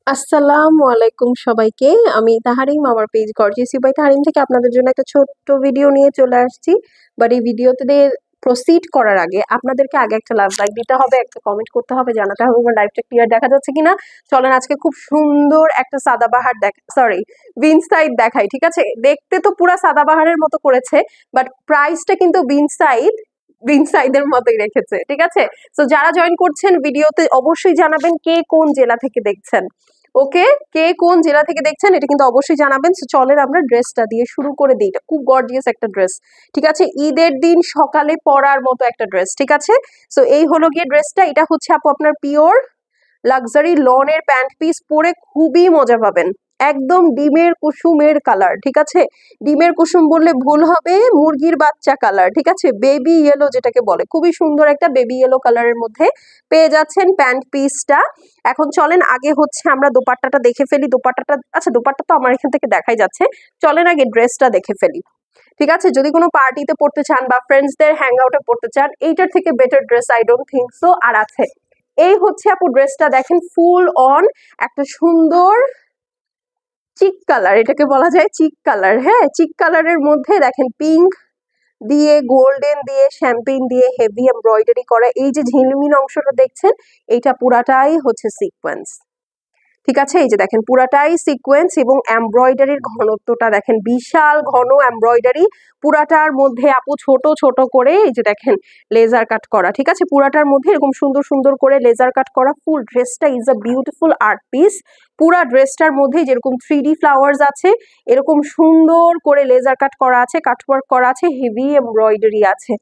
আসসালামু আলাইকুম সবাইকে। আমি তাহারিম, আমার page gorgeous you by Taharim থেকে আপনাদের জন্য একটা ছোট্ট ভিডিও নিয়ে চলে আসছি। বাট এই ভিডিওতে প্রসিড করার আগে আপনাদেরকে আগে একটা লাইক দিতে হবে, একটা কমেন্ট করতে হবে, জানাতে হবে আমার লাইভটা ক্লিয়ার দেখা যাচ্ছে কিনা। চলেন আজকে খুব সুন্দর একটা সাদাবাহার বিনসাইড দেখাই, ঠিক আছে? দেখতে তো পুরা সাদাবাহারের মতো করেছে, বাট প্রাইসটা কিন্তু বিনসাইডের মতোই রেখেছে, ঠিক আছে? তো যারা জয়েন করছেন ভিডিওতে অবশ্যই জানাবেন কে কোন জেলা থেকে দেখছেন। ওকে, কে কোন জেলা থেকে দেখছেন এটা কিন্তু অবশ্যই জানাবেন। সো চলেন আমরা ড্রেসটা দিয়ে শুরু করে দিই। এটা খুব গর্জিয়াস একটা ড্রেস, ঠিক আছে? ঈদের দিন সকালে পরার মতো একটা ড্রেস, ঠিক আছে? সো এই হলো গিয়ে ড্রেসটা। এটা হচ্ছে আপু আপনার পিওর লাক্সারি লনের প্যান্ট পিস, পরে খুবই মজা পাবেন। একদম ডিমের কুসুমের কালার, ঠিক আছে? ডিমের কুসুম বললে ভুল হবে, মুরগির বাচ্চা কালার, ঠিক আছে? বেবি ইয়েলো যেটাকে বলে, খুবই সুন্দর একটা বেবি ইয়েলো কালারের মধ্যে পেয়ে যাচ্ছেন প্যান্ট পিসটা। এখন চলেন আগে হচ্ছে আমরা দোপাট্টাটা দেখে ফেলি। দোপাট্টাটা, আচ্ছা দোপাট্টা তো আমার এখান থেকে দেখাই যাচ্ছে, চলেন আগে ড্রেসটা দেখে ফেলি, ঠিক আছে? যদি কোনো পার্টিতে পড়তে চান বা ফ্রেন্ডসদের হ্যাং আউটে পড়তে চান, এইটার থেকে better dress I don't think so আর আছে। এই হচ্ছে আপু ড্রেসটা, দেখেন ফুল অন একটা সুন্দর চিক কালার, এটাকে বলা যায় চিক কালার। হ্যাঁ, চিক কালারের মধ্যে দেখেন পিঙ্ক দিয়ে, গোল্ডেন দিয়ে, শ্যাম্পেন দিয়ে হেভি এমব্রয়ডারি করা। এই যে ঝিলমিল অংশটা দেখছেন, এইটা পুরাটাই হচ্ছে সিকোয়েন্স, ঠিক আছে? এই যে দেখেন পুরাটাই সিকোয়েন্স এবং এমব্রয়ডারির ঘনত্বটা দেখেন, বিশাল ঘন এমব্রয়ডারি পুরাটার মধ্যে আপু ছোট ছোট করে এই যে দেখেন লেজার কাট করা, ঠিক আছে? পুরাটার মধ্যে এরকম সুন্দর সুন্দর করে লেজার কাট করা। ফুল ড্রেসটা is a beautiful art piece. পুরা ড্রেসটার মধ্যে যেরকম 3D ফ্লাওয়ার্স আছে, এরকম সুন্দর করে লেজার কাট করা আছে, কাটওয়ার্ক করা আছে, হেভি এমব্রয়ডারি আছে,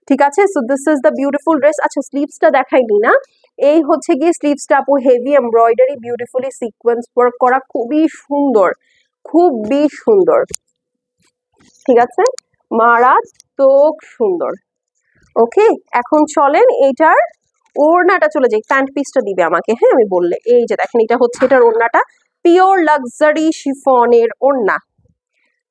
ঠিক আছে? So this is the beautiful dress. আচ্ছা স্লিভসটা দেখাইনি না, এই হচ্ছে গিয়ে স্লিভসটা আপু, heavy embroidery, beautifully sequence work করা, খুবই সুন্দর, খুবই সুন্দর, ঠিক আছে? মারাত্মক সুন্দর। ওকে, এখন চলেন এইটার ওড়নাটা চলে যাই। প্যান্ট পিসটা দিবে আমাকে, হ্যাঁ আমি বললে। এই যে দেখেন এটা হচ্ছে এটার ওড়নাটা, পিওর লাক্সারি শিফনের ওড়না,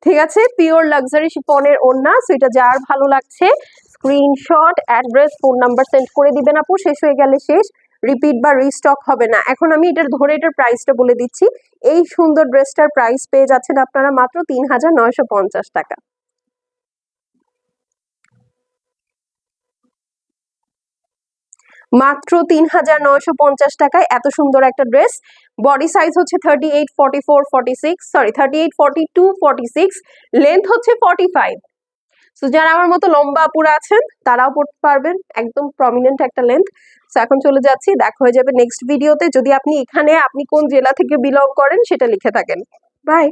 ঠিক আছে? পিওর লাক্সারি শিফনের ওড়না। সো এটা যার ভালো লাগছে screenshot, address, phone number send করে দিবেন আপু। শেষ হয়ে গেলে শেষ, রিপিট বা রিস্টক হবে না। এখন আমি এটার ধরে এটার প্রাইসটা বলে দিচ্ছি। এই সুন্দর ড্রেসটার প্রাইস পেয়ে যাচ্ছেন আপনারা মাত্র ৩,৯৫০ টাকা। মাত্র ৩,৯৫০ টাকায় এত সুন্দর একটা ড্রেস। বডি সাইজ হচ্ছে 38, 44, 46, সরি 38, 42, 46, লেন্থ হচ্ছে 45। সো যারা আমার মতো লম্বা আপুরা আছেন তারাও পড়তে পারবেন, একদম প্রমিনেন্ট একটা লেন্থ। সো এখন চলে যাচ্ছি, দেখা হয়ে যাবে নেক্সট ভিডিওতে। যদি আপনি এখানে আপনি কোন জেলা থেকে বিলং করেন সেটা লিখে থাকেন। বাই।